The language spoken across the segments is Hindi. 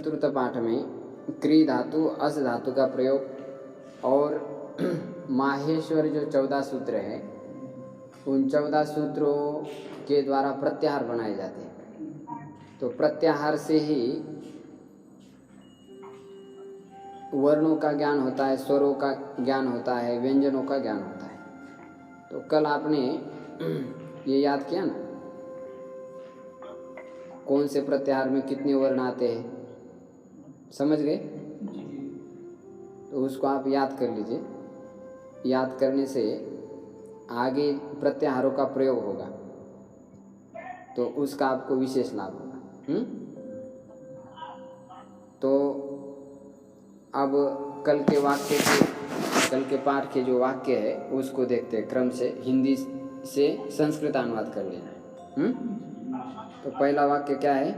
चतुर्थ पाठ में क्री धातु अस धातु का प्रयोग और माहेश्वर जो 14 सूत्र है उन 14 सूत्रों के द्वारा प्रत्याहार बनाए जाते हैं। तो प्रत्याहार से ही वर्णों का ज्ञान होता है, स्वरों का ज्ञान होता है, व्यंजनों का ज्ञान होता है। तो कल आपने ये याद किया ना, कौन से प्रत्याहार में कितने वर्ण आते हैं, समझ गए? तो उसको आप याद कर लीजिए। याद करने से आगे प्रत्याहारों का प्रयोग होगा तो उसका आपको विशेष लाभ होगा। तो अब कल के पाठ के जो वाक्य है उसको देखते हैं क्रम से, हिंदी से संस्कृत अनुवाद कर लेना है। तो पहला वाक्य क्या है?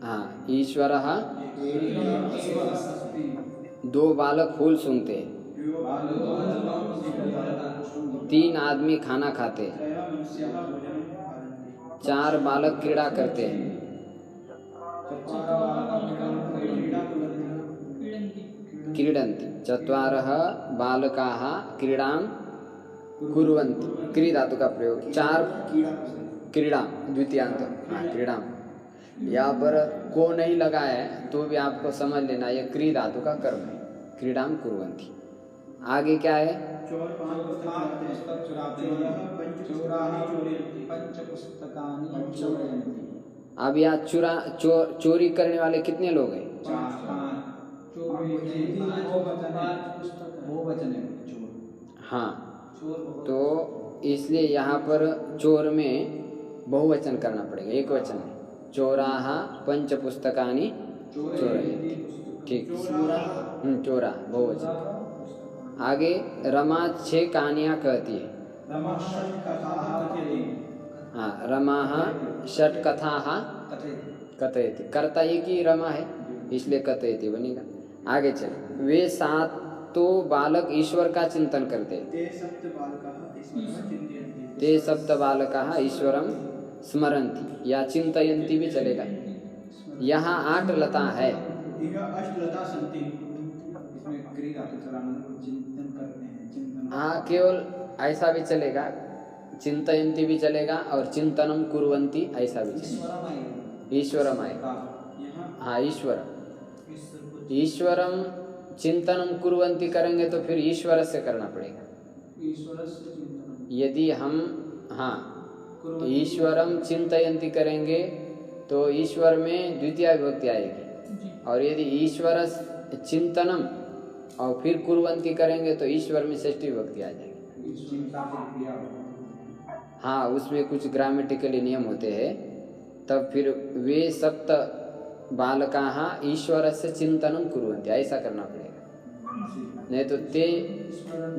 हाँ, ईश्वरः दो बालक फूल सूंघते, 3 आदमी खाना खाते, 4 बालक क्रीड़ा करते हैं, क्रीडन्ति, 4 बालकाः क्रीडां कुर्वन्ति। क्री धातु का प्रयोग, 4 क्रीड़ा द्वितीयांत, क्रीड़ा। यहाँ पर को नहीं लगा है तो भी आपको समझ लेना ये क्री धातु का कर्म है, क्रीडां कुर्वन्ति। आगे क्या है? अब यहाँ चोरी करने वाले कितने लोग हैं? हाँ, तो इसलिए यहाँ पर चोर में बहुवचन करना पड़ेगा, एक वचन है। चोराः पंचपुस्तकानि चोरयन्ति, ठीक, चोरा बहुवचन। आगे रमा 6 कहानियाँ कहती है। हाँ, रमाः 6 कथाः कथयति, कर्ता एक ही रमा है इसलिए कथयति बनेगा। आगे चले, वे 7 बालक ईश्वर का चिंतन करते, ते सप्त बालकाः ईश्वरं स्मरन्ति या चिंतयन्ति भी चलेगा। यहाँ 8 लता है, हाँ, केवल ऐसा भी चलेगा, चिंतयन्ति भी चलेगा और चिंतनम कुर्वन्ति ऐसा भी चलेगा। ईश्वरम आएगा, हाँ, ईश्वरम चिंतनम कुर्वन्ति करेंगे तो फिर ईश्वर से करना पड़ेगा। यदि हम ईश्वरम चिंतयन्ति करेंगे तो ईश्वर में द्वितीय विभक्ति आएगी, और यदि ईश्वर चिंतनम और फिर कुर्वन्ति करेंगे तो ईश्वर में षष्ठी विभक्ति आ जाएगी। हाँ, उसमें कुछ ग्रामेटिकली नियम होते हैं। तब फिर वे 7 बालकाः ईश्वर से चिंतनम कुर्वन्ति ऐसा करना पड़ेगा, नहीं तो ते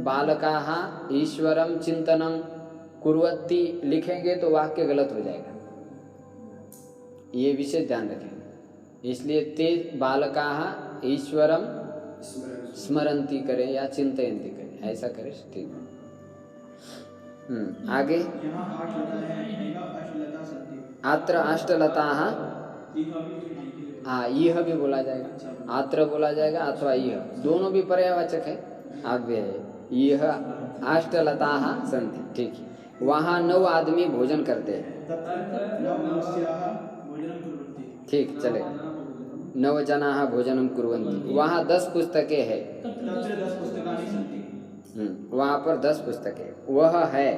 बालकाः ईश्वरम चिंतनम कुर्वन्ति लिखेंगे तो वाक्य गलत हो जाएगा, ये विशेष ध्यान रखेंगे। इसलिए ते बालकाः ईश्वरम स्मरन्ति करें या चिंतयन्ति करें, ऐसा करें, ठीक है। आगे आत्र अष्टलताः, हाँ, यह भी बोला जाएगा, आत्र बोला जाएगा अथवा यह, दोनों भी पर्यायवाचक है। आगे है यह अष्टलताः सन्ति, ठीक है। वहाँ 9 आदमी भोजन करते हैं, ठीक चलेगा, 9 जनाः भोजनम कुर्वन्ति। वहाँ 10 पुस्तकें हैं, वहाँ पर 10 पुस्तकें, वह है,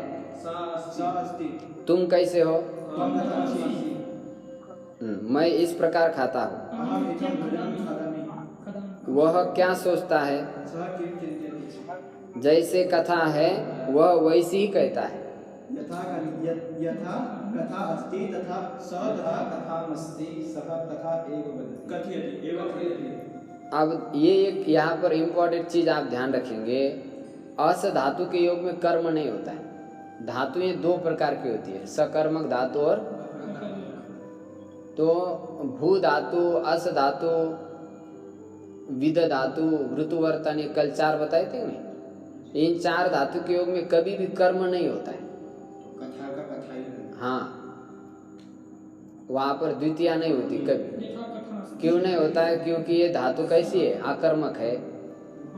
तुम कैसे हो, मैं इस प्रकार खाता हूँ, वह क्या सोचता है, जैसे कथा है वह वैसी ही कहता है, यथा कथा अस्ति तथा स तथा कथामस्ति सः तथा एव कथयति। अब ये एक यहाँ पर इम्पोर्टेंट चीज आप ध्यान रखेंगे, अस धातु के योग में कर्म नहीं होता है। धातुएं 2 प्रकार की होती है, सकर्मक धातु और, तो भू धातु, अस धातु, विद धातु, वृतुवर्तन, ये कल 4 बताए थे उन्हें। इन 4 धातु के योग में कभी भी कर्म नहीं होता है। कथा का कथा ही, हाँ, वहाँ पर द्वितीया नहीं होती कभी। क्यों नहीं होता है? क्योंकि ये धातु कैसी है? आकर्मक है।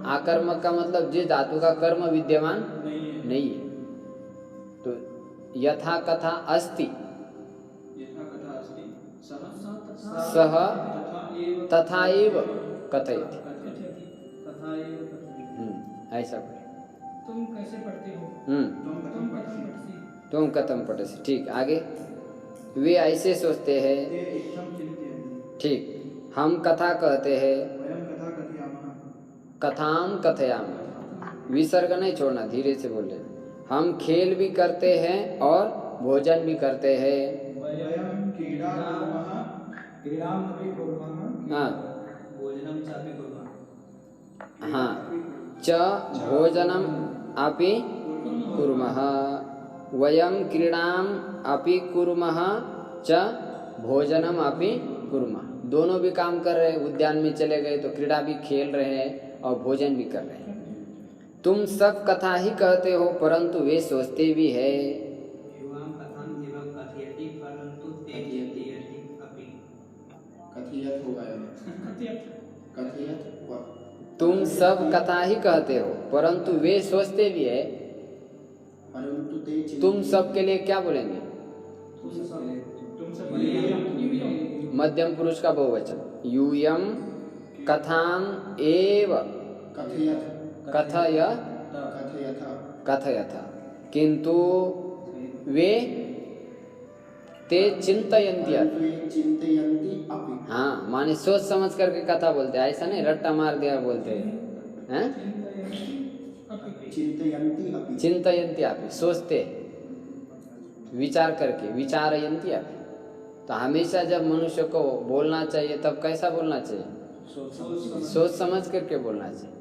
आकर्मक का मतलब जिस धातु का कर्म विद्यमान नहीं है। तो यथा कथा अस्ति, सह तथा एव कथयति। ऐसा पढ़े। तुम कैसे पढ़ते हो? तुम कथम पठसि। ठीक, आगे। वे ऐसे सोचते हैं। ठीक, हम कथा कहते हैं। कथाम कथयामः। विसर्ग नहीं छोड़ना, धीरे से बोल रहे। हम खेल भी करते हैं और भोजन भी करते हैं। हाँ हाँ, च भोजनम अपि कुर्मः, वयम क्रीडाम अपि कुर्मः, च भोजनम अपि कुर्मः। दोनों भी काम कर रहे हैं। उद्यान में चले गए तो क्रीड़ा भी खेल रहे हैं और भोजन भी कर रहे हैं। तुम सब कथा ही कहते हो परंतु वे सोचते भी है। तुम सब कथा ही कहते हो परंतु वे सोचते भी है। तुम सब के लिए क्या बोलेंगे? मध्यम पुरुष का बहुवचन। यूयम कथाम एव कथयथ, किंतु वे ते चिंतयन्ति। हाँ, माने सोच समझ करके कथा बोलते हैं। ऐसा नहीं रट्टा मार दिया बोलते हैं। चिंतयन्ति अपि, सोचते विचार करके, विचारयन्ति अपि। तो हमेशा जब मनुष्य को बोलना चाहिए तब कैसा बोलना चाहिए? सोच समझ करके बोलना चाहिए।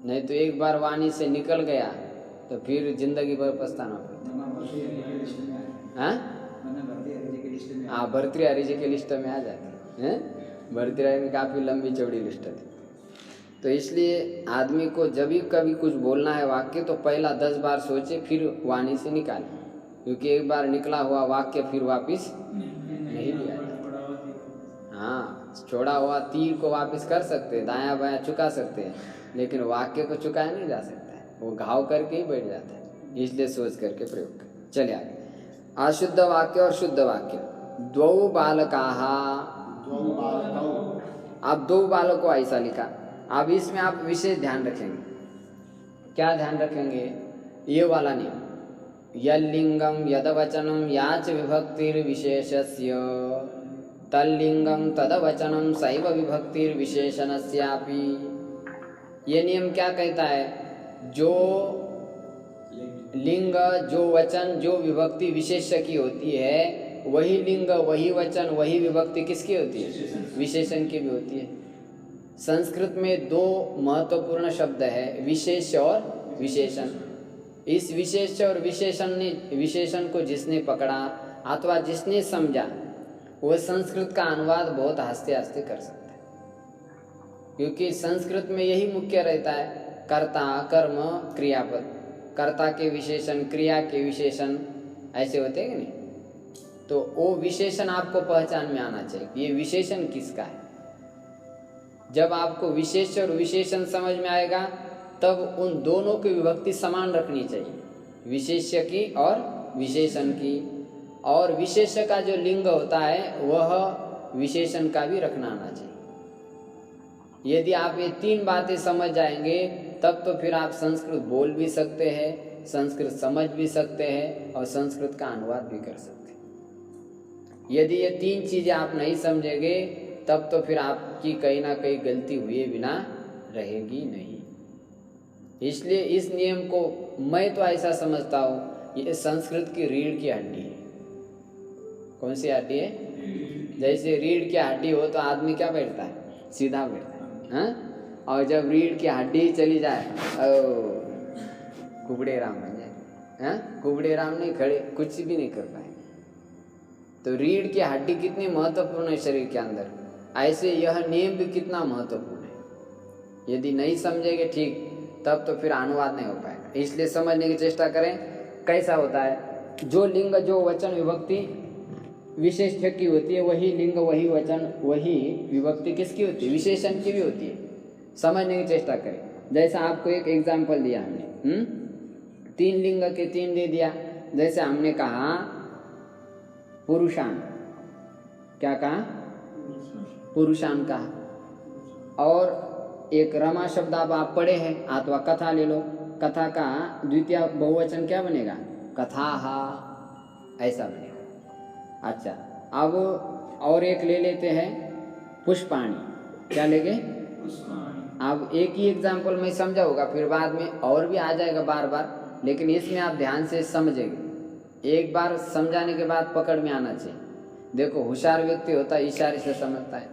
नहीं तो एक बार वाणी से निकल गया तो फिर जिंदगी भर पछताना पड़ता। हाँ, भर्तृहरि जी के लिस्ट में आ जाते हैं। भर्तृहरि में काफ़ी लंबी चौड़ी लिस्ट थी। तो इसलिए आदमी को जब भी कभी कुछ बोलना है वाक्य तो पहला 10 बार सोचे फिर वाणी से निकाले, क्योंकि एक बार निकला हुआ वाक्य फिर वापस नहीं लिया जाता। हाँ, छोड़ा हुआ तीर को वापस कर सकते हैं, दायां बायां चुका सकते हैं, लेकिन वाक्य को चुकाया नहीं जा सकता है। वो घाव करके ही बैठ जाता है। इसलिए सोच करके प्रयोग करें। चलिए आगे। अशुद्ध वाक्य और शुद्ध वाक्य। द्वौ बालकाः। अब 2 बालकों ऐसा लिखा। अब इसमें आप विशेष ध्यान रखेंगे। क्या ध्यान रखेंगे? ये वाला नियम। यल्लिंगम यदवचनम याच विभक्तिर्विशेषस्य, तल्लिंगम तदवचनम सैव विभक्तिर्विशेषणस्यापि। ये नियम क्या कहता है? जो लिंग, जो वचन, जो विभक्ति विशेष्य की होती है, वही लिंग, वही वचन, वही विभक्ति किसकी होती है? विशेषण की भी होती है। संस्कृत में 2 महत्वपूर्ण शब्द है, विशेष और विशेषण। इस विशेष और विशेषण को जिसने पकड़ा अथवा जिसने समझा, वो संस्कृत का अनुवाद बहुत हंसते हंसते कर सकता है। क्योंकि संस्कृत में यही मुख्य रहता है, कर्ता, कर्म, क्रियापद। कर्ता के विशेषण, क्रिया के विशेषण ऐसे होते हैं कि नहीं? तो वो विशेषण आपको पहचान में आना चाहिए कि ये विशेषण किसका है। जब आपको विशेष और विशेषण समझ में आएगा तब उन दोनों की विभक्ति समान रखनी चाहिए, विशेष्य की और विशेषण की। और विशेष्य का जो लिंग होता है वह विशेषण का भी रखना आना चाहिए। यदि आप ये 3 बातें समझ जाएंगे तब तो फिर आप संस्कृत बोल भी सकते हैं, संस्कृत समझ भी सकते हैं और संस्कृत का अनुवाद भी कर सकते हैं। यदि ये 3 चीज़ें आप नहीं समझेंगे तब तो फिर आपकी कहीं ना कहीं गलती हुए बिना रहेगी नहीं। इसलिए इस नियम को मैं तो ऐसा समझता हूँ, ये संस्कृत की रीढ़ की हड्डी है। कौन सी हड्डी है? जैसे रीढ़ की हड्डी हो तो आदमी क्या बैठता है? सीधा बैठता है। हाँ? और जब रीढ़ की हड्डी चली जाए कुबड़े राम बन जाए। हाँ? कुबड़े राम नहीं, खड़े कुछ भी नहीं कर पाए। तो रीढ़ की हड्डी कितनी महत्वपूर्ण है शरीर के अंदर, ऐसे यह नियम भी कितना महत्वपूर्ण है। यदि नहीं समझेंगे ठीक तब तो फिर अनुवाद नहीं हो पाएगा। इसलिए समझने की चेष्टा करें। कैसा होता है? जो लिंग, जो वचन, विभक्ति विशेष्य की होती है, वही लिंग, वही वचन, वही विभक्ति किसकी होती है? विशेषण की भी होती है। समझने की चेष्टा करें। जैसा आपको एक एग्जाम्पल दिया हमने, 3 लिंग के 3 दे दिया। जैसे हमने कहा पुरुषान, क्या कहा? पुरुषान कहा। और एक रमा शब्द आप पढ़े हैं, अथवा कथा ले लो, कथा का द्वितीय बहुवचन क्या बनेगा? कथाहा, ऐसा बनेगा। अच्छा, अब और एक ले लेते हैं, पुष्पाणी। क्या लेंगे? अब एक ही एग्जाम्पल में समझा होगा, फिर बाद में और भी आ जाएगा बार बार, लेकिन इसमें आप ध्यान से समझेंगे। एक बार समझाने के बाद पकड़ में आना चाहिए। देखो, होशियार व्यक्ति होता है इशारे से समझता है,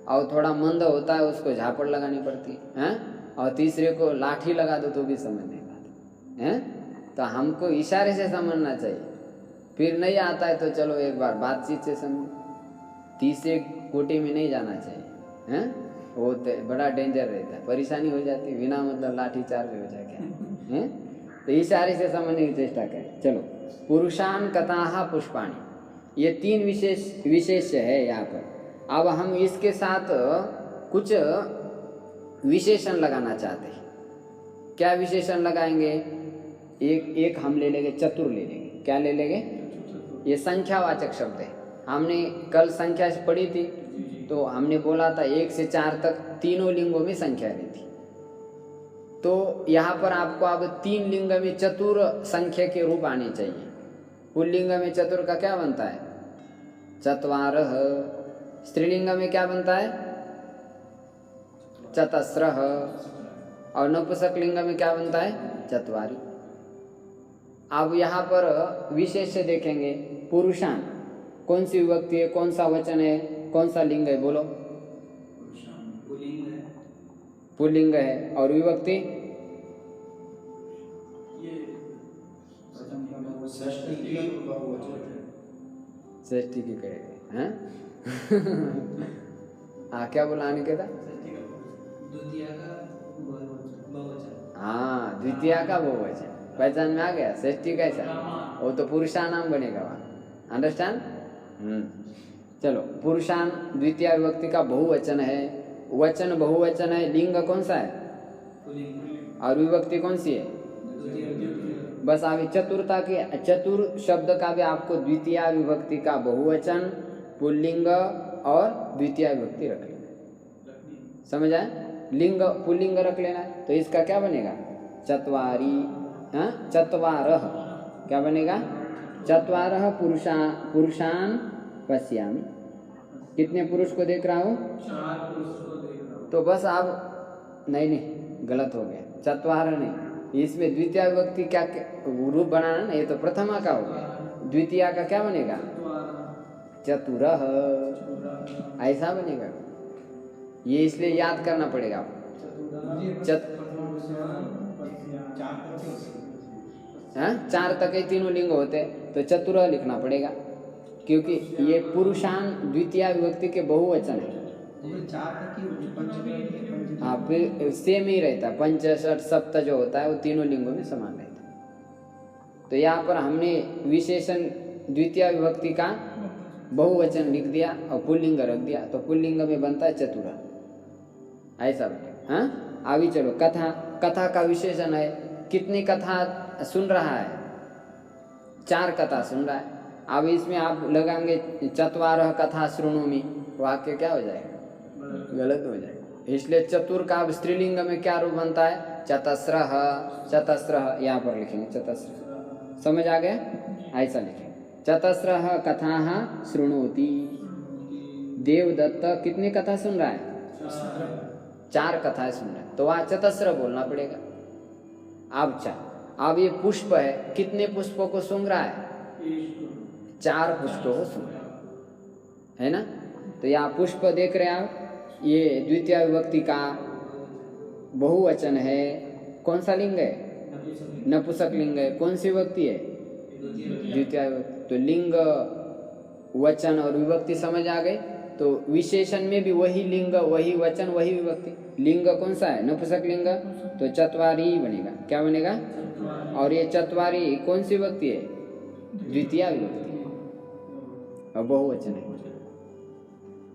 और थोड़ा मंद होता है उसको झापड़ लगानी पड़ती है, और तीसरे को लाठी लगा दो तो भी समझ नहीं पाता है। तो हमको इशारे से समझना चाहिए। फिर नहीं आता है तो चलो एक बार बातचीत से समझो, तीसरे कोटि में नहीं जाना चाहिए हैं। वो तो बड़ा डेंजर रहता है, परेशानी हो जाती है, बिना मतलब लाठी चार्ज हो जाए क्या है। तो इशारे से समझने की चेष्टा करें। चलो, पुरुषान कथाहा पुष्पाणी, ये 3 विशेष है यहाँ पर। अब हम इसके साथ कुछ विशेषण लगाना चाहते हैं। क्या विशेषण लगाएंगे? एक हम ले लेंगे, चतुर ले लेंगे। क्या ले लेंगे? ये संख्यावाचक शब्द है। हमने कल संख्या पढ़ी थी, तो हमने बोला था 1 से 4 तक तीनों लिंगों में संख्या रहती। तो यहाँ पर आपको अब 3 लिंग में चतुर संख्या के रूप आने चाहिए। पुल्लिंग में चतुर का क्या बनता है? चत्वारः। स्त्रीलिंग में क्या बनता है? चतस्रः। और नपुंसक लिंग में क्या बनता है? चत्वारि। अब यहाँ पर विशेष से देखेंगे, पुरुषान कौन सी विभक्ति है, कौन सा वचन है, कौन सा लिंग है? बोलो। पुल्लिंग है। और विभक्ति? षष्ठी की कहेगा हैं? क्या बोला अनिकेता? हाँ, द्वितीय का बहुवचन पहचान में आ गया। षष्ठी कैसा? वो तो पुरुषानाम बनेगा वहाँ। अंडरस्टैंड? चलो, पुरुषान द्वितीय विभक्ति का बहुवचन है, वचन बहुवचन है। लिंग कौन सा है? और विभक्ति कौन सी है? बस अभी चतुरता के, चतुर शब्द का भी आपको द्वितीय विभक्ति का बहुवचन, पुल्लिंग और द्वितीय विभक्ति रख लेना। समझ आए? लिंग पुल्लिंग रख लेना है, तो इसका क्या बनेगा? चत्वारी। चत्वारः क्या बनेगा? चत्वारः पुरुषान पश्यामि। कितने पुरुष को देख रहा हूँ? 4 पुरुष को देख रहा हूँ। तो बस आप नहीं, गलत हो गया। चत्वारः नहीं, इसमें द्वितीय विभक्ति क्या रूप बनाना ना, ये तो प्रथमा का हो गया। द्वितीय का क्या बनेगा? चतुरः, ऐसा बनेगा। ये इसलिए याद करना पड़ेगा आपको। चार तक ही तीनों लिंग होते, तो चतुरः लिखना पड़ेगा, क्योंकि ये पुरुषान द्वितीय विभक्ति के बहुवचन है। हाँ, फिर सेम ही रहता, पंच षठ सप्त जो होता है वो तीनों लिंगों में समान रहता है। तो यहाँ पर हमने विशेषण द्वितीय विभक्ति का बहुवचन लिख दिया और पुल्लिंग रख दिया, तो पुल्लिंग में बनता है चतुरः, ऐसा बनेगा। हाँ, अभी चलो, कथा का विशेषण है। कितनी कथा सुन रहा है? 4 कथा सुन रहा है। अब इसमें आप लगाएंगे चत्वारः कथा शृणोमि, वाक्य क्या हो जाएगा? गलत हो जाएगा। इसलिए चतुर का अब स्त्रीलिंग में क्या रूप बनता है? चतस्रः। चतस्रः यहाँ पर लिखेंगे, चतस्रः। समझ आ गया? ऐसा लिखेंगे, चतस्रः कथाः शृणोति। देवदत्त कितनी कथा सुन रहा है? 4 कथाएं सुन रहा है, तो वहाँ चतस्र बोलना पड़ेगा। अब ये पुष्प है, कितने पुष्पों को सूंघ रहा है? 4 पुष्पों को सूंघ रहा है ना। तो यहाँ पुष्प देख रहे हैं आप, ये द्वितीय विभक्ति का बहुवचन है। कौन सा लिंग है? नपुंसक लिंग है। कौन सी विभक्ति है? द्वितीय विभक्ति। तो लिंग, वचन और विभक्ति समझ आ गई। तो विशेषण में भी वही लिंग, वही वचन, वही विभक्ति। लिंग कौन सा है? नपुंसक लिंग, तो चत्वारी बनेगा। क्या बनेगा? और ये चत्वारी कौन सी विभक्ति है? द्वितीय विभक्ति। और बहुवचन है।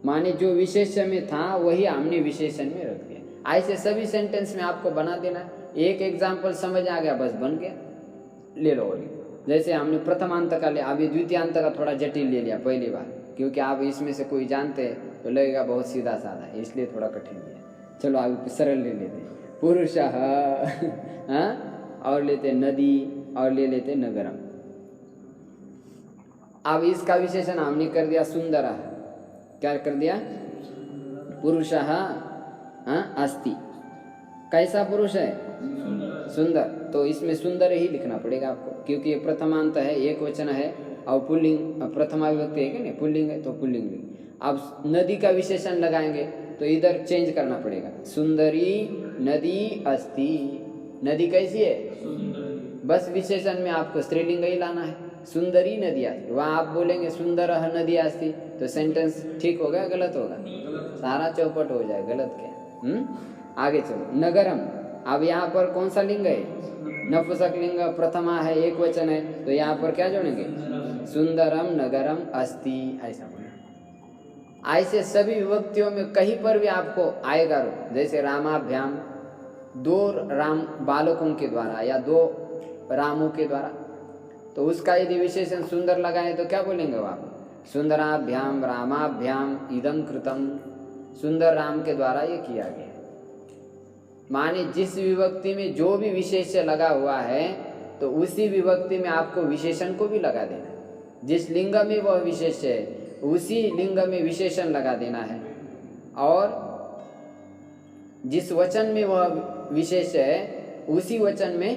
माने जो विशेष्य में था वही हमने विशेषण में रख दिया। ऐसे सभी सेंटेंस में आपको बना देना है। एक एग्जाम्पल समझ आ गया बस बन गया, ले लो। और जैसे हमने प्रथमांत का लिया, अभी द्वितीयांत का थोड़ा जटिल ले लिया पहली बार, क्योंकि आप इसमें से कोई जानते हैं तो लगेगा बहुत सीधा साधा है, इसलिए थोड़ा कठिन लिया। चलो आप सरल ले लेते हैं, पुरुषः हाँ, और लेते नदी, और ले लेते नगरम। अब इसका विशेषण हमने कर दिया सुंदरः। क्या कर दिया? पुरुषः अस्ति। कैसा पुरुष है? सुंदर। तो इसमें सुंदर ही लिखना पड़ेगा आपको, क्योंकि ये प्रथमांत है, एक वचन है, और पुल्लिंग प्रथमा विभक्ति है कि नहीं, पुल्लिंग है तो पुल्लिंग। अब नदी का विशेषण लगाएंगे तो इधर चेंज करना पड़ेगा, सुंदरी नदी अस्ति। नदी कैसी है? बस विशेषण में आपको स्त्रीलिंग ही लाना है, सुंदरी नदी अस्ति। वहाँ आप बोलेंगे सुंदरः नदी अस्ति तो सेंटेंस ठीक होगा गलत होगा? सारा चौपट हो जाए, गलत क्या। आगे चलो, नगरम। अब यहाँ पर कौन सा लिंग है? नपुंसक लिंग, प्रथमा है, एक वचन है, तो यहाँ पर क्या जोड़ेंगे? सुंदरम नगरम अस्ति, ऐसा बोला। ऐसे सभी विभक्तियों में कहीं पर भी आपको आएगा रूप, जैसे रामाभ्याम, दो राम बालकों के द्वारा या दो रामों के द्वारा, तो उसका यदि विशेषण सुंदर लगाए तो क्या बोलेंगे वो आप? सुंदराभ्याम रामाभ्याम इदं कृतम, सुंदर राम के द्वारा ये किया गया। माने जिस विभक्ति में जो भी विशेष्य लगा हुआ है तो उसी विभक्ति में आपको विशेषण को भी लगा देना है। जिस लिंग में वह विशेष्य है उसी लिंग में विशेषण लगा देना है, और जिस वचन में वह विशेष्य है उसी वचन में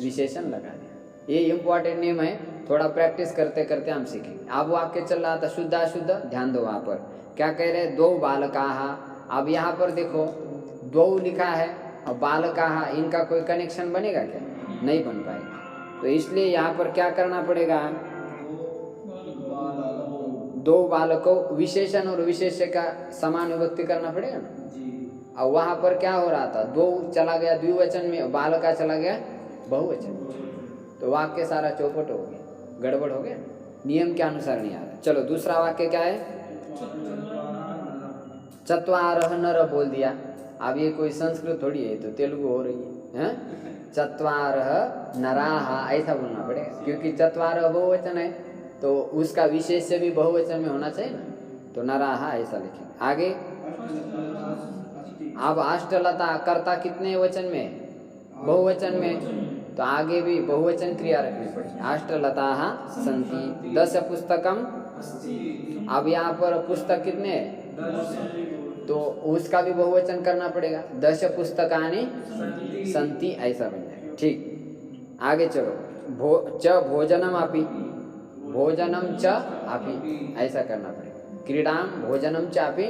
विशेषण लगा देना। ये इम्पोर्टेंट नियम है, थोड़ा प्रैक्टिस करते करते हम सीखेंगे। अब वाक्य चल रहा था शुद्ध अशुद्ध, ध्यान दो वहाँ पर क्या कह रहे हैं, दो बालकाः। अब यहाँ पर देखो दो लिखा है और बालकाः, इनका कोई कनेक्शन बनेगा क्या? नहीं बन पाएगा। तो इसलिए यहाँ पर क्या करना पड़ेगा, दो बालकों, विशेषण और विशेष्य का समान विभक्ति करना पड़ेगा ना। और वहाँ पर क्या हो रहा था, दो चला गया द्विवचन में, बालका चला गया बहुवचन, तो वाक्य सारा चौपट हो गया, गड़बड़ हो गया, नियम के अनुसार नहीं आ रहा। चलो दूसरा वाक्य क्या है, चत्वारः नर बोल दिया। अब ये कोई संस्कृत थोड़ी है, तो तेलुगु हो रही है। चत्वारः नराः ऐसा बोलना पड़ेगा, क्योंकि चत्वारः बहुवचन है तो उसका विशेष्य भी बहुवचन में होना चाहिए ना, तो नराः ऐसा लिखेंगे। आगे अब अष्टलता, कर्ता कितने वचन में? बहुवचन में, तो आगे भी बहुवचन क्रिया रखनी पड़ेगी। अष्टलताः सन्ति 10 पुस्तकम। अब यहाँ पर पुस्तक कितने हैं? तो उसका भी बहुवचन करना पड़ेगा, 10 पुस्तकानि सन्ति ऐसा बन जाएगा। ठीक, आगे चलो, च भोजनम अपि, भोजनम च अपि ऐसा करना पड़ेगा। क्रीडाम भोजनम च अपि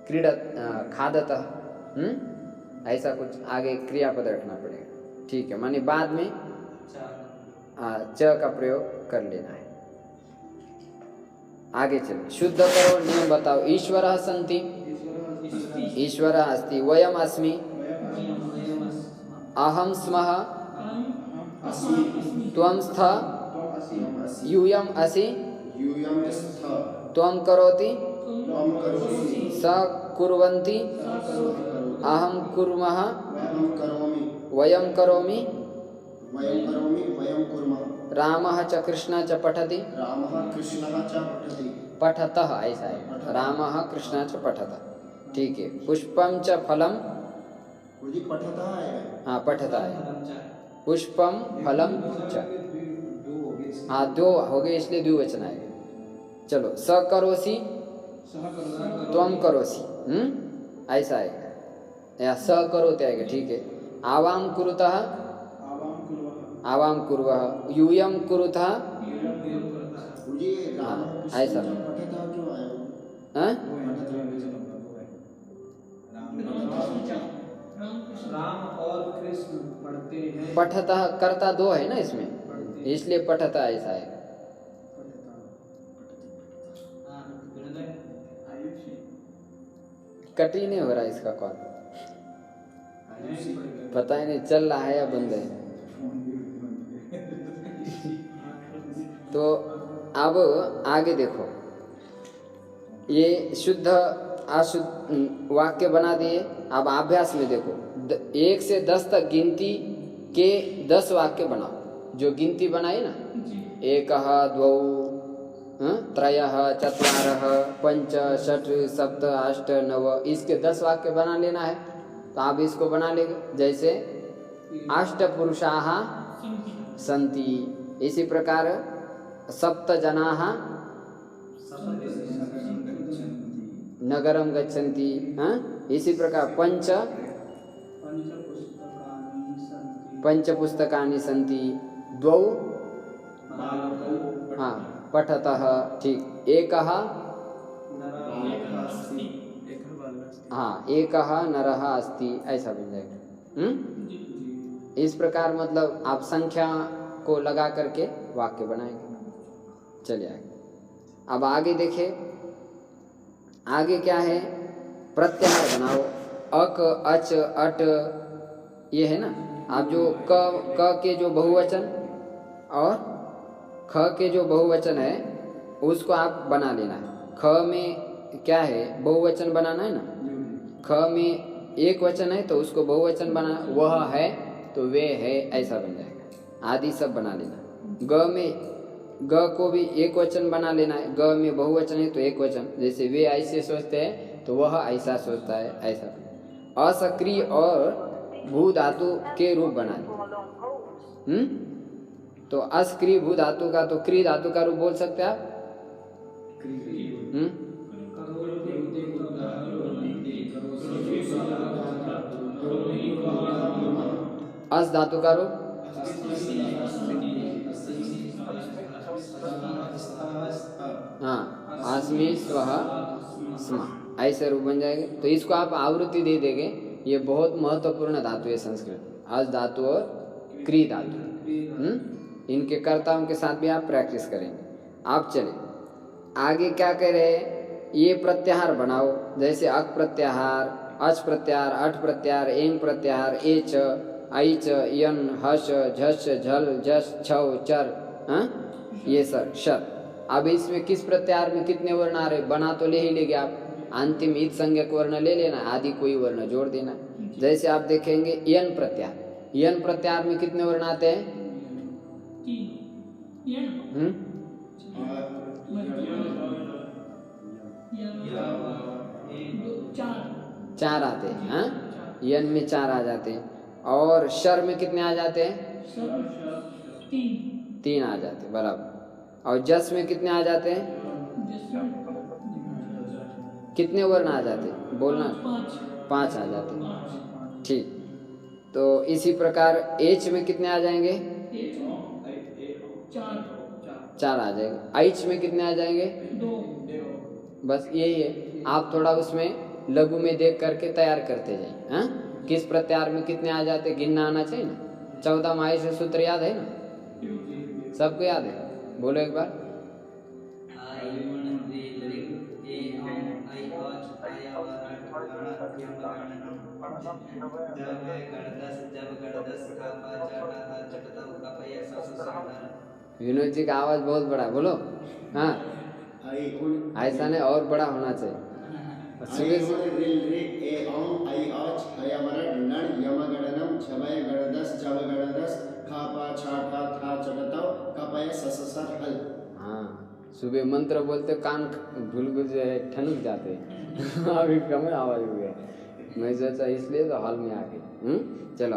क्रीडत खादतः, ऐसा कुछ आगे क्रियापद रखना पड़ेगा। ठीक है, माने बाद में च का प्रयोग कर लेना है। आगे चलो, शुद्ध करो, नियम बताओ। ईश्वरः सन्ति, ईश्वरः अस्ति। वयम् अस्मि, अहं स्मः, त्वं स्तः, यूयम् असि, त्वं करोति, स कुर्वन्ति, अहं कुर्मः, वयं करोमि, रामः च कृष्णः च पठति, पठतः ऐसा है, रामः कृष्णः च पठतः। ठीक है, पुष्पम च फलम, हाँ पठता है, पुष्पम फलम च, हाँ दो हो गए इसलिए द्विवचन आएगा। चलो, स करोसि, त्वं करोसि, ऐसा आएगा, या स करोति आएगा। ठीक है, आवाम कुरुतः, आवाम कुर्वः, यूयम कुरुतः, ऐसा। राम और कृष्ण पढ़ते हैं। पठतः कर्ता दो है ना इसमें, इसलिए पठता ऐसा है। कट ही नहीं हो रहा इसका कॉल, पता ही नहीं चल रहा है या बंद है। तो अब आगे देखो, ये शुद्ध अशुद्ध वाक्य बना दिए। अब अभ्यास में देखो, 1 से 10 तक गिनती के 10 वाक्य बनाओ। जो गिनती बनाई ना, 1 2 3 4 5 6 7 8 9, इसके 10 वाक्य बना लेना है। तो आप इसको बना लेंगे, जैसे अष्टपुरुषाः सन्ति, इसी प्रकार सप्त जनाः नगरम गच्छन्ति, इसी प्रकार पंच पुस्तकानि सन्ति, 2 पठतः, ठीक, 1 नरः अस्ति, ऐसा बन जाएगा। इस प्रकार मतलब आप संख्या को लगा करके वाक्य बनाएंगे। चलिए आगे। अब आगे देखिए, आगे क्या है, प्रत्याहार बनाओ। अक अच अट, ये है ना। आप जो क के जो बहुवचन और ख के जो बहुवचन है उसको आप बना लेना है। ख में क्या है, बहुवचन बनाना है ना। ख में एक वचन है तो उसको बहुवचन बना, वह है तो वे है, ऐसा बन जाएगा। आदि सब बना लेना। ग में ग को भी एक वचन बना लेना है। ग में बहुवचन है तो एक वचन, जैसे वे ऐसे सोचते हैं तो वह ऐसा सोचता है, ऐसा। असक्रिय और भू धातु के रूप बनाए। तो अस्क्रिय भू धातु का तो क्रिय धातु का रूप बोल सकते हैं आप। अस धातु का रूप अस्मि स्वः स्म, ऐसे रूप बन जाएंगे। तो इसको आप आवृत्ति दे देंगे। ये बहुत महत्वपूर्ण धातु है संस्कृत, अस धातु और क्री धातु। इनके कर्ताओं के साथ भी आप प्रैक्टिस करेंगे। आप चले आगे, क्या कह रहे हैं, ये प्रत्याहार बनाओ। जैसे अक प्रत्याहार, अच प्रत्याहार, अठ प्रत्याहार, एंग प्रत्याहार, एच ऐच यन हश झश झल झस छव चर, ये सर शर। अब इसमें किस प्रत्याहार में कितने वर्ण आ रहे, बना तो ले ही लेंगे आप। अंतिम इत संज्ञक वर्ण ले लेना, आदि कोई वर्ण जोड़ देना। जैसे आप देखेंगे यन प्रत्याहार, यन प्रत्याहार में कितने वर्ण आते हैं? 4 आते हैं। यन में 4 आ जाते हैं। और शर में कितने आ जाते हैं? 3 आ जाते हैं, बराबर। और जस में कितने आ जाते हैं? कितने वर्ण आ जाते हैं बोलना? 5 आ जाते हैं, ठीक। तो इसी प्रकार एच में कितने आ जाएंगे? 4 आ जाएंगे। ऐच में कितने आ जाएंगे? 2। बस यही है। आप थोड़ा उसमें लघु में देख करके तैयार करते जाइए। किस प्रत्याहार में कितने आ जाते, गिनना आना चाहिए ना। 14 माही से सूत्र याद है ना, सबको याद है? बोलो एक बार। विनोद जी का आवाज बहुत बड़ा, बोलो। हाँ, ऐसा नहीं, और बड़ा होना चाहिए। सुबह सुबह मंत्र बोलते कान बिल्कुल जो है ठनक जाते हैं। अभी कम आवाज हो गया, मैं सोचा इसलिए तो हॉल में आ गए। चलो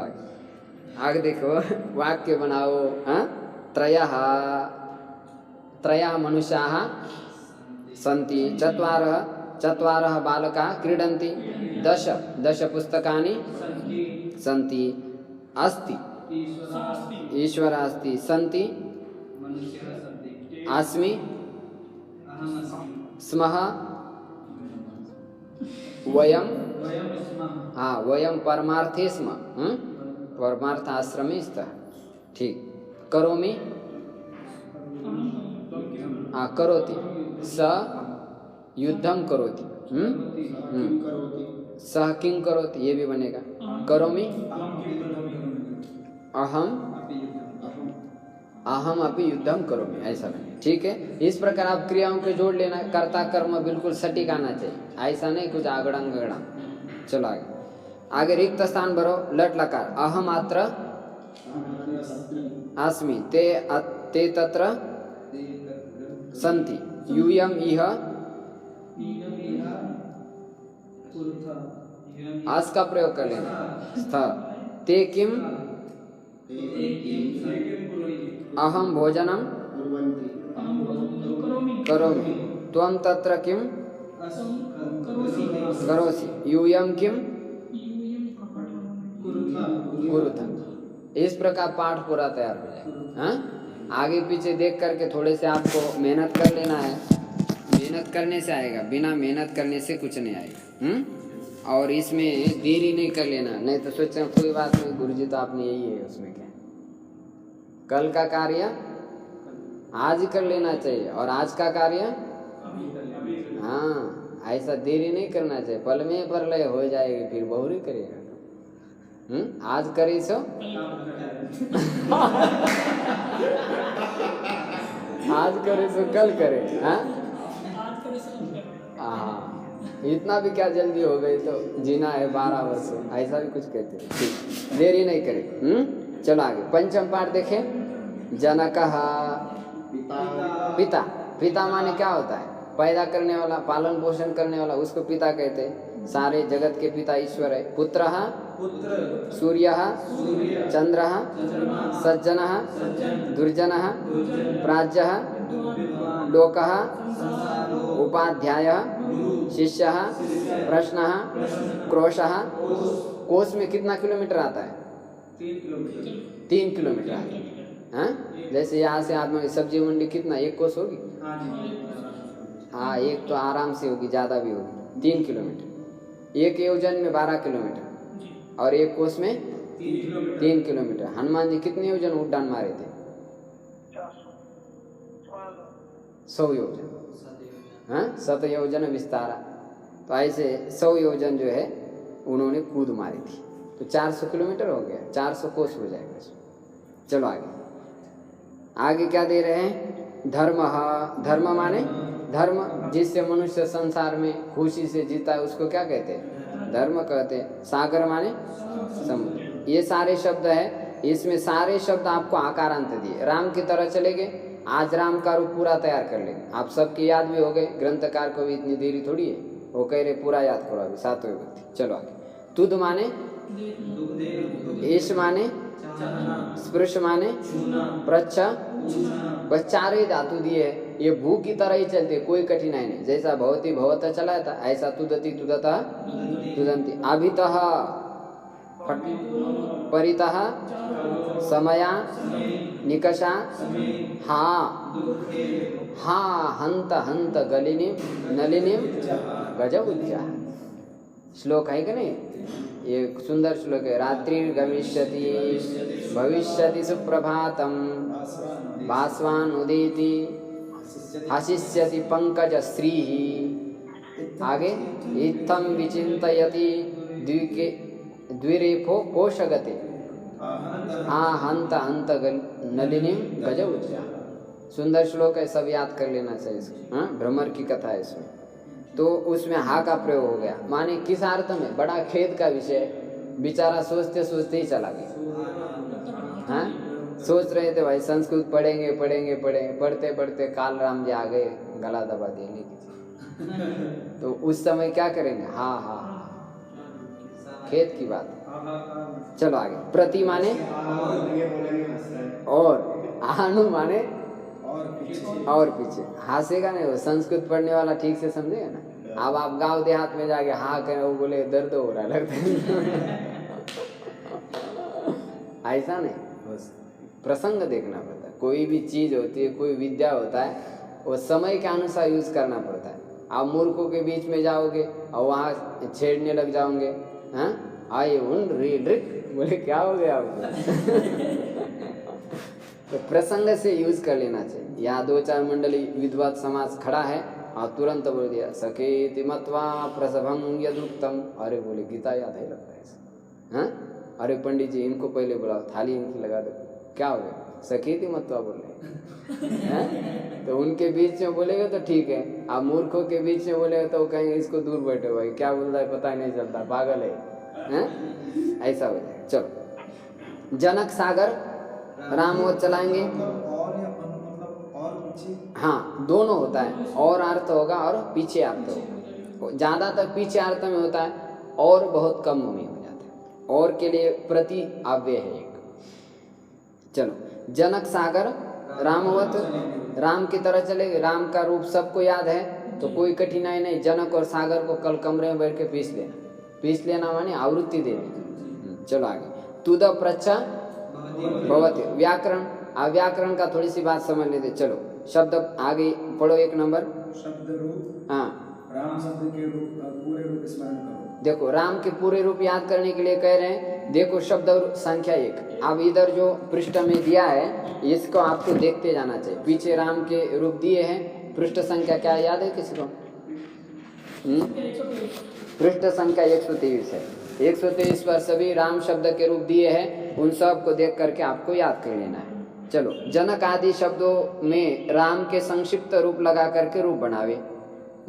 आगे देखो, वाक्य बनाओ। त्रयः मनुष्याः सन्ति, चत्वारः बालकाः क्रीडन्ति, 10 पुस्तकानि सन्ति, अस्ति ईश्वरः अस्ति, सन्ति अस्मि स्मः वयं वयं परमार्थे स्म, परमार्थ आश्रमे स्तः, ठीक। करोमि करोति, स युद्धं करोति, सह किं करोति, ये भी बनेगा। करोमि अहम अपि युद्धं करोमि, ऐसा बनेगा। ठीक है। इस प्रकार आप क्रियाओं के जोड़ लेना, कर्ता कर्म बिल्कुल सटीक आना चाहिए, ऐसा नहीं कुछ आगड़ा गगड़ा। चलो आगे, आगे रिक्त स्थान भरो, लट लकार। अहम अत्र अस्मि, ते तत्र सन्ति, यूयम इह आस का प्रयोग कर लेना, स्थ, ते किम अहम भोजनम करोमि, त्वं तत्र किम करोसि, यूयम किम कुरुथ। इस प्रकार पाठ पूरा तैयार हो जाएगा। हाँ, आगे पीछे देख करके थोड़े से आपको मेहनत कर लेना है, मेहनत करने से आएगा, बिना मेहनत करने से कुछ नहीं आएगा। और इसमें देरी नहीं कर लेना, नहीं तो सोचना कोई बात नहीं गुरुजी तो आपने यही है, उसमें क्या, कल का कार्य आज ही कर लेना चाहिए, और आज का कार्य हाँ, ऐसा देरी नहीं करना चाहिए, पल में प्रलय हो जाएगी, फिर बहुरी करेगा। आज करे सो आज करे सो कल करे। हाँ, इतना भी क्या जल्दी हो गई, तो जीना है 12 वर्ष, ऐसा भी कुछ कहते हैं। ठीक, देरी नहीं करे। चलो आगे, पंचम पाठ देखे। जनकः पिता, पिता माने क्या होता है, पैदा करने वाला, पालन पोषण करने वाला, उसको पिता कहते हैं। सारे जगत के पिता ईश्वर है। पुत्रः सूर्यः चंद्रः सज्जनः दुर्जनः प्राज्यः लोकः उपाध्यायः शिष्यः प्रश्नः क्रोशः। कोश में कितना किलोमीटर आता है? 3 किलोमीटर आता है। हाँ, जैसे यहाँ से आप सब्जी मंडी कितना, 1 कोस होगी? हाँ, एक तो आराम से होगी, ज़्यादा भी होगी। 3 किलोमीटर। एक योजन में 12 किलोमीटर और एक कोस में 3 किलोमीटर। हनुमान जी कितने योजन उड्डान मारे थे? 100 योजन। हाँ, 7 योजन विस्तारा। तो ऐसे 100 योजन जो है उन्होंने कूद मारी थी, तो 400 किलोमीटर हो गया, 400 कोस हो जाएगा। चलो आगे, आगे क्या दे रहे हैं? धर्म। धर्म माने धर्म, जिससे मनुष्य संसार में खुशी से जीता है उसको क्या कहते हैं? धर्म कहते हैं। सागर माने समुद्र। ये सारे शब्द है, इसमें सारे शब्द आपको आकारांत दिए। राम की तरह चले गए, आज राम का रूप पूरा तैयार कर लेंगे। आप सबकी याद भी हो गए, ग्रंथकार को भी इतनी देरी थोड़ी है, वो कह रहे पूरा याद करो अभी 7वें व्यक्ति। चलो आगे, तुद माने ईश माने स्पृश माने प्रच्छ, बस 4 ही धातु दिए है। ये भू की तरह ही चलते, कोई कठिनाई नहीं। जैसा भवती भवत चला था, ऐसा तुदती तुदतः तुदंती। अभितः परितः समया निकषा हाँ हाँ हंत हंत गलिनीम नलिनीम गजउज्जा। श्लोक है कि नहीं? ये सुंदर श्लोक है। रात्रि गमिष्यति भविष्यति सुप्रभातम भास्वान उदेति हसिष्यति पंकज श्री। आगे, इत्थम विचिन्तयति द्विरेफो कोशगते हाँ हंत हंत नलिनीम गजउज्जा। सुंदर श्लोक है, सब याद कर लेना चाहिए इसको। हाँ, भ्रमर की कथा है इसमें। तो उसमें हा का प्रयोग हो गया, माने किस अर्थ में? बड़ा खेद का विषय, बेचारा सोचते सोचते ही चला गया। हाँ, सोच रहे थे भाई संस्कृत पढ़ेंगे पढ़ेंगे पढ़ेंगे, पढ़ते पढ़ते काल राम जी आ गए, गला दबा दिए, नहीं किसी। तो उस समय क्या करेंगे? हाँ हाँ, खेद की बात। चलो आगे, प्रति माने और, आनु माने और पीछे। हंसेगा नहीं वो, संस्कृत पढ़ने वाला ठीक से समझेगा ना। अब आप गांव देहात में जाके हाँ करें, वो बोले दर्द हो रहा लगता है। ऐसा नहीं, बस प्रसंग देखना पड़ता है। कोई भी चीज होती है, कोई विद्या होता है, वो समय के अनुसार यूज करना पड़ता है। आप मूर्खों के बीच में जाओगे और वहाँ छेड़ने लग जाओगे, हाँ आए उन रिक बोले क्या हो गया आपको? तो प्रसंग से यूज कर लेना चाहिए। यहाँ 2-4 मंडली विद्वत समाज खड़ा है और तुरंत बोल दिया सकेति मत्वा प्रसभं यदुक्तम। अरे बोले गीता याद है लगता है। हाँ, अरे पंडित जी इनको पहले बुलाओ, थाली इनकी लगा दो, क्या हो गया? सखी थी मत तो बोले हैं, तो उनके बीच में बोलेगा तो ठीक है, आप मूर्खों के बीच में बोलेगा तो वो कहेंगे इसको दूर बैठो भाई, क्या बोल रहा है पता ही नहीं चलता, पागल है, हैं? ऐसा हो जाएगा। चलो, जनक सागर रामवत चलाएंगे। और या मतलब और पीछे? हाँ, दोनों होता है, और अर्थ होगा और पीछे अर्थ होगा। ज़्यादातर पीछे अर्थ में होता है और बहुत कम में हो जाता है, और के लिए प्रति अव्यय है एक। चलो, जनक सागर रामवत, राम की तरह चलेंगे। राम का रूप सबको याद है तो कोई कठिनाई नहीं। जनक और सागर को कल कमरे में बैठ के पीस लेना माने आवृत्ति देनी। चलो आगे, तुद प्रच्छा भवति व्याकरण। अब व्याकरण का थोड़ी सी बात समझ लेते। चलो, शब्द आगे पढ़ो, 1 नंबर। शब्द रूप, हाँ, राम शब्द के रूप पूरे रूप स्मरण करो। देखो, राम के पूरे रूप याद करने के लिए कह रहे हैं। देखो, शब्द संख्या 1। अब इधर जो पृष्ठ में दिया है इसको आपको देखते जाना चाहिए। पीछे राम के रूप दिए हैं, पृष्ठ संख्या क्या याद है किसी को? पृष्ठ संख्या 123 है। 123 पर सभी राम शब्द के रूप दिए हैं, उन सब को देख करके आपको याद कर लेना है। चलो, जनक आदि शब्दों में राम के संक्षिप्त रूप लगा करके रूप बनावे।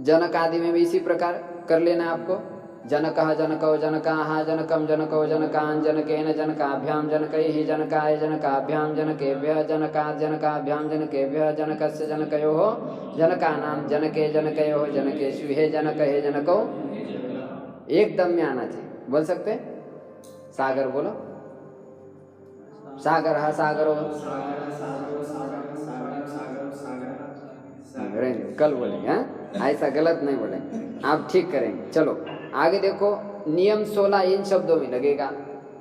जनक आदि में भी इसी प्रकार कर लेना है आपको। जनकः जनको जनकाः जनकं जनको जनकान् जनकेन जनकाभ्यां जनकैः जनकाय जनकाभ्यां जनकेभ्यः जनकात् जनकाभ्यां जनकेभ्यः जनकस्य जनकयोः जनकानां जनके जनकयोः जनकेषु हे जनक हे जनको। एकदम में आना चाहिए। बोल सकते? सागर बोलो, सागर हा सागरो, कल बोलेंगे। हाँ, ऐसा गलत नहीं बोलेंगे, आप ठीक करेंगे। चलो आगे देखो, नियम 16 इन शब्दों में लगेगा।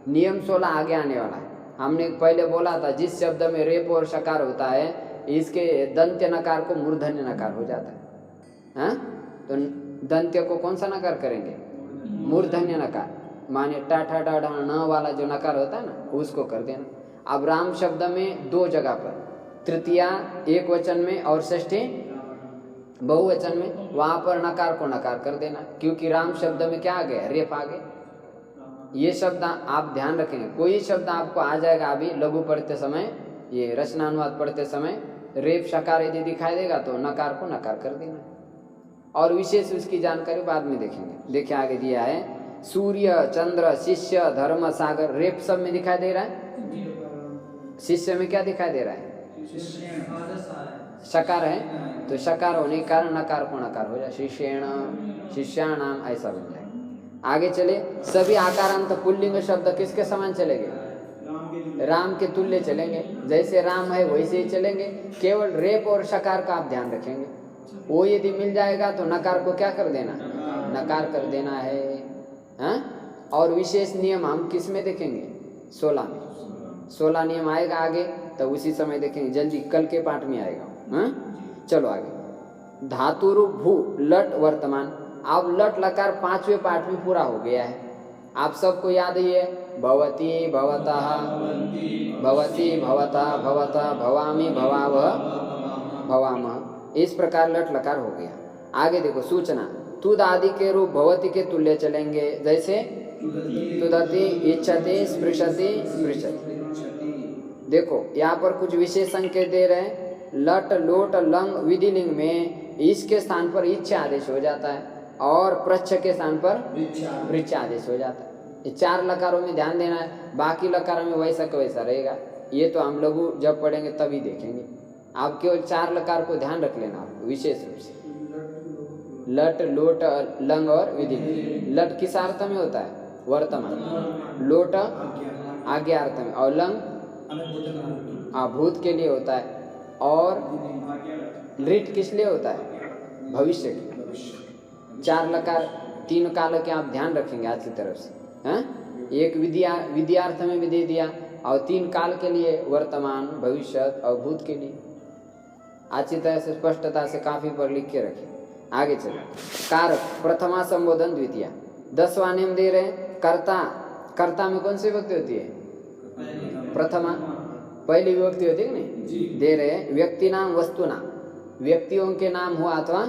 नियम 16 आगे आने वाला है। हमने पहले बोला था जिस शब्द में रेप और शकार होता है इसके दंत्य नकार को मूर्धन्य नकार हो जाता है। हाँ, तो दंत्य को कौन सा नकार करेंगे? मूर्धन्य नकार, माने टा ठा डा ढा न वाला जो नकार होता है ना उसको कर देना। अब राम शब्द में 2 जगह पर, तृतीया एक वचन में और षष्ठी बहुवचन में, वहां पर नकार को नकार कर देना, क्योंकि राम शब्द में क्या आ गया? रेप आ गया। ये शब्द आप ध्यान रखेंगे। कोई शब्द आपको आ जाएगा अभी लघु पढ़ते समय, ये रचनानुवाद पढ़ते समय, रेप शकार यदि दिखाई देगा तो नकार को नकार कर देना, और विशेष उसकी जानकारी बाद में देखेंगे। देखिए आगे दिया है, सूर्य चंद्र शिष्य धर्म सागर। रेप सब में दिखाई दे रहा है, शिष्य में क्या दिखाई दे रहा है? शकार है, तो शकार होने के कारण नकार को नकार हो जाए, शिष्येण शिष्याणाम ऐसा बन जाए। आगे चले, सभी आकारांत पुल्लिंग शब्द किसके समान चलेंगे? राम के तुल्य चलेंगे। जैसे राम है वैसे ही चलेंगे, केवल रेप और शकार का आप ध्यान रखेंगे। वो यदि मिल जाएगा तो नकार को क्या कर देना? नकार कर देना है। हाँ, और विशेष नियम हम किस में देखेंगे? 16 में। 16 नियम आएगा आगे, तो उसी समय देखेंगे, जल्दी कल के पाठ में आएगा। हाँ, चलो आगे, धातुरु भू लट वर्तमान। अब लट लकार 5वें पाठ में पूरा हो गया है। आप सबको याद ही है, भवती भवतः भवती भवता भवता भवामि भवावह भवामः। इस प्रकार लट लकार हो गया। आगे देखो, सूचना तुद आदि के रूप भवती के तुल्य चलेंगे। जैसे तुदति इच्छति स्पृशति स्पृशति। देखो यहाँ पर कुछ विशेष संकेत दे रहे हैं। लट लोट लंग विधिलिंग में इसके स्थान पर इच्छा आदेश हो जाता है और प्रच्छ के स्थान पर पृच्छ आदेश हो जाता है। ये 4 लकारों में ध्यान देना है, बाकी लकारों में वैसा का वैसा रहेगा। ये तो हम लोग जब पढ़ेंगे तभी देखेंगे। आप केवल 4 लकार को ध्यान रख लेना विशेष रूप से, लट लोट लंग और विधिलिंग। लट किस अर्थ में होता है? वर्तमान। लोट आज्ञा अर्थ में, और लंग भूत के लिए होता है, और लिट किस लिए होता है? भविष्य के। 4 लकार 3 काल के आप ध्यान रखेंगे आज की तरफ से। हाँ, एक विद्यार्थ में भी दे दिया, और 3 काल के लिए वर्तमान भविष्य और भूत के लिए अच्छी तरह से स्पष्टता से काफी पर लिख के रखें। आगे चलो, कारक प्रथमा संबोधन द्वितीया। 10वां नियम दे रहे हैं, कर्ता। कर्ता में कौन सी विभक्ति होती है? प्रथमा। पहली विभक्ति होती है कि नहीं? दे रहे हैं, व्यक्ति नाम वस्तु नाम। व्यक्तियों के नाम हुआ अथवा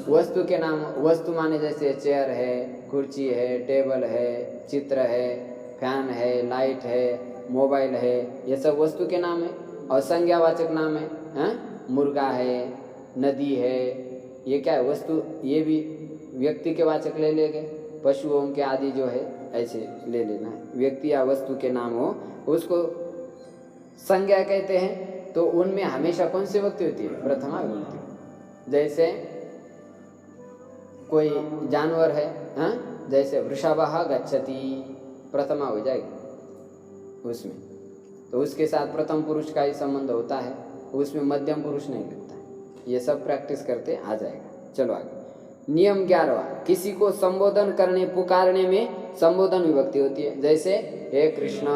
वस्तु के नाम। वस्तु माने जैसे चेयर है, कुर्सी है, टेबल है, चित्र है, फैन है, लाइट है, मोबाइल है, ये सब वस्तु के नाम है। और संज्ञावाचक नाम है, हाँ? मुर्गा है, नदी है, ये क्या है वस्तु, ये भी व्यक्ति के वाचक ले लेंगे, पशुओं के आदि जो है ऐसे ले लेना है। व्यक्ति या वस्तु के नाम हो उसको संज्ञा कहते हैं। तो उनमें हमेशा कौन सी विभक्ति होती है? प्रथमा विभक्ति। जैसे कोई जानवर है, हाँ? जैसे वृषभः गच्छति, प्रथमा हो जाएगी उसमें, तो उसके साथ प्रथम पुरुष का ही संबंध होता है, उसमें मध्यम पुरुष नहीं लगता है। ये सब प्रैक्टिस करते आ जाएगा। चलो आगे। नियम 11वां, किसी को संबोधन करने पुकारने में संबोधन विभक्ति होती है। जैसे हे कृष्ण,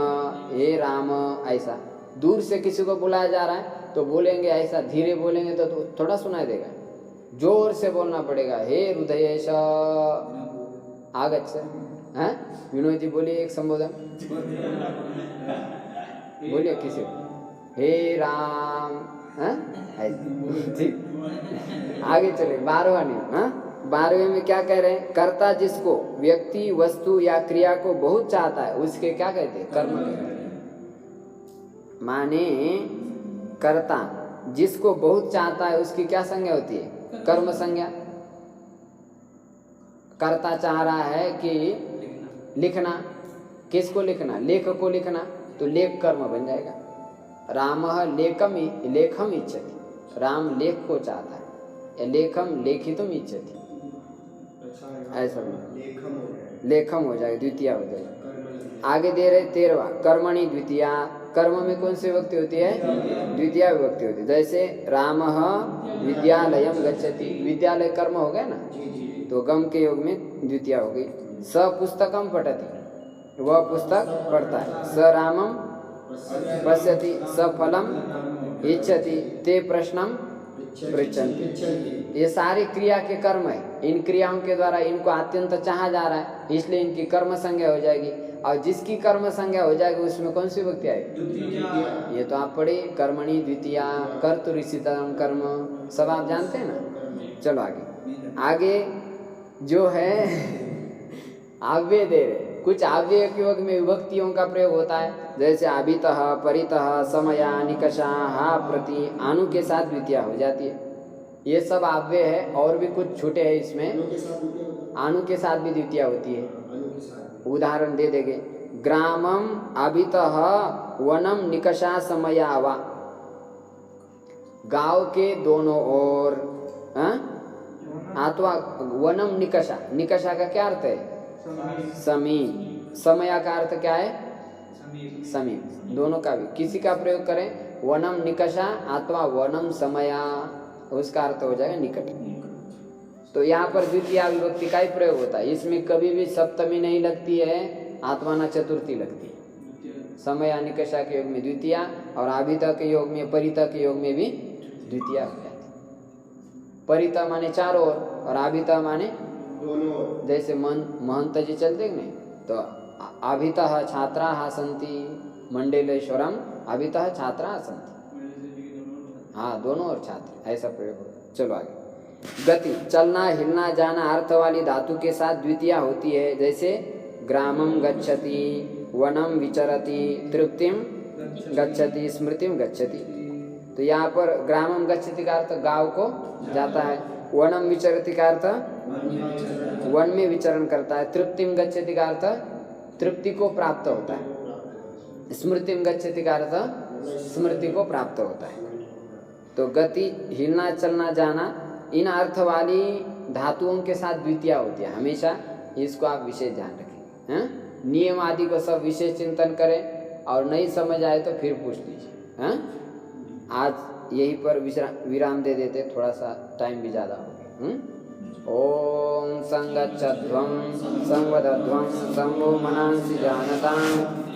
हे राम, ऐसा दूर से किसी को बुलाया जा रहा है तो बोलेंगे ऐसा, धीरे बोलेंगे तो थोड़ा सुनाई देगा, जोर से बोलना पड़ेगा। हे हृदयेश आगच्छ, हाँ? विनोद जी बोलिए एक संबोधन, बोलिए किसी को, हे राम, हाँ? ठीक, आगे चले। 12वां नियम, हाँ? 12वें में क्या कह रहे हैं? कर्ता जिसको व्यक्ति, वस्तु या क्रिया को बहुत चाहता है उसके क्या कहते हैं? कर्म कहते हैं। माने कर्ता जिसको बहुत चाहता है उसकी क्या संज्ञा होती है? कर्म संज्ञा। कर्ता चाह रहा है कि लिखना, किसको लिखना? लेख को लिखना, तो लेख कर्म बन जाएगा। रामः लेखम इच्छति, राम लेख को चाहता है, लेखम लेखितुम इच्छति, ऐसा लेखम हो जाएगा, द्वितीया हो जाएगा। आगे दे रहे 13वां, कर्मणि द्वितीया। कर्म में कौन सी विभक्ति होती है? द्वितीया विभक्ति होती है। जैसे रामः विद्यालयम गच्छति, विद्यालय कर्म हो गया ना, तो गम के योग में द्वितीया हो गई। स पुस्तकम पठति, वह पुस्तक पढ़ता है। स रामम पश्यति, स फलम इच्छति, ते प्रश्नम पृच्छन्ति। ये सारी क्रिया के कर्म है। इन क्रियाओं के द्वारा इनको अत्यंत चाहा जा रहा है, इसलिए इनकी कर्म संज्ञा हो जाएगी। और जिसकी कर्म संज्ञा हो जाएगी उसमें कौन सी विभक्ति आएगी? ये तो आप पढ़े, कर्मणि द्वितीया, कर्तुरिसितम कर्म, सब आप जानते हैं ना। चलो आगे जो है आव्यय दे रहे, कुछ आव्यय के वक्त में विभक्तियों का प्रयोग होता है। जैसे अभितः, परितः, समया, निकषा, हा, प्रति, आनु के साथ द्वितीया हो जाती है। ये सब आव्यय है, और भी कुछ छूटे हैं इसमें। आनु के साथ भी द्वितीया होती है। उदाहरण दे देंगे, ग्रामम अभितः वनम निकषा समया वा, गांव के दोनों ओर, अथवा वनम निकषा, निकषा का क्या अर्थ है? समीप। समया का अर्थ क्या है? समीप। दोनों का भी किसी का प्रयोग करें, वनम निकषा अथवा वनम समया, उसका अर्थ हो जाएगा निकट। तो यहाँ पर द्वितीया विभक्ति का ही प्रयोग होता है। इसमें कभी भी सप्तमी नहीं लगती है, आत्माना चतुर्थी लगती है। समया निकषा के योग में द्वितीया, और आभिता के योग में, परिता के योग में भी द्वितीया हो जाती है। परिता माने चारों ओर, और आभिता माने दोनों। जैसे महंत जी चलते नहीं, तो आभितः छात्राः सन्ति मंडलेश्वरम, आभितः छात्राः सन्ति, हाँ दोनों और छात्र, ऐसा प्रयोग होगा। चलो आगे। गति, चलना, हिलना, जाना अर्थ वाली धातु के साथ द्वितीया होती है। जैसे ग्रामम गच्छति, वनम विचरति, तृप्तिम गच्छति, स्मृतिम गच्छति। तो यहाँ पर ग्रामम गच्छति का अर्थ गांव को जाता है, वनम विचरति का अर्थ वन में विचरण करता है, तृप्तिम गच्छति का अर्थ तृप्ति को प्राप्त होता है, स्मृतिम गच्छति का अर्थ स्मृति को प्राप्त होता है। तो गति, हिलना, चलना, जाना, इन अर्थ वाली धातुओं के साथ द्वितीया होती है हमेशा। इसको आप विशेष ध्यान रखें, हाँ? नियम आदि को सब विशेष चिंतन करें, और नहीं समझ आए तो फिर पूछ लीजिए, हाँ? आज यहीं पर विराम दे देते, थोड़ा सा टाइम भी ज़्यादा हो गया। ओम संगच्छध्वं संवदध्वं शंभो मनांसि जानतां,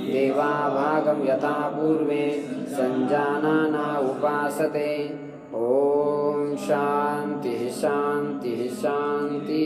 देवा भागं यथा पूर्वे संजानाना उपासते। ओम शांति शांति शांति।